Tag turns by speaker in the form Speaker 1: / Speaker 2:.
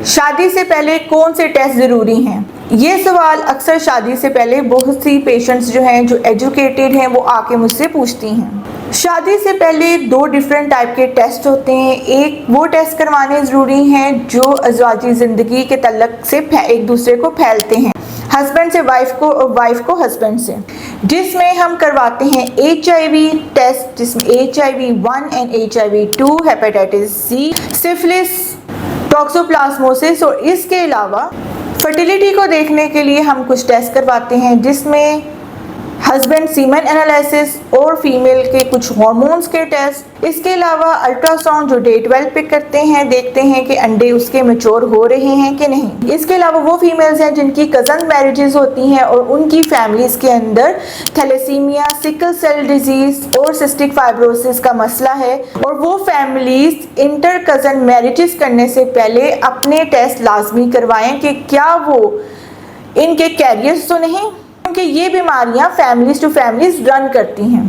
Speaker 1: शादी से पहले कौन से टेस्ट ज़रूरी हैं? ये सवाल अक्सर शादी से पहले बहुत सी पेशेंट्स जो हैं, जो एजुकेटेड हैं, वो आके मुझसे पूछती हैं। शादी से पहले दो डिफरेंट टाइप के टेस्ट होते हैं। एक वो टेस्ट करवाने ज़रूरी हैं जो अज़वाजी ज़िंदगी के तल्लक से एक दूसरे को फैलते हैं, हस्बैंड से वाइफ को और वाइफ को हस्बैंड से, जिसमें हम करवाते हैं HIV टेस्ट, जिसमें HIV-1 and HIV-2, hepatitis C, syphilis, toxoplasmosis, और इसके अलावा फर्टिलिटी को देखने के लिए हम कुछ टेस्ट करवाते हैं, जिसमें हस्बैंड सीमन एनालिसिस और फीमेल के कुछ हार्मोन्स के टेस्ट। इसके अलावा अल्ट्रासाउंड जो डे 12 पे करते हैं, देखते हैं कि अंडे उसके मैच्योर हो रहे हैं कि नहीं। इसके अलावा वो फीमेल्स हैं जिनकी कज़न मैरिजेस होती हैं और उनकी फैमिलीज़ के अंदर थैलेसीमिया, सिकल सेल डिजीज़ और सिस्टिक फाइब्रोसिस का मसला है, और वो फैमिलीज़ इंटर कज़न मैरिजेस करने से पहले अपने टेस्ट लाजमी करवाएं कि क्या वो इनके कैरियर्स तो नहीं, क्योंकि ये बीमारियां फैमिलीज टू फैमिलीज रन करती हैं।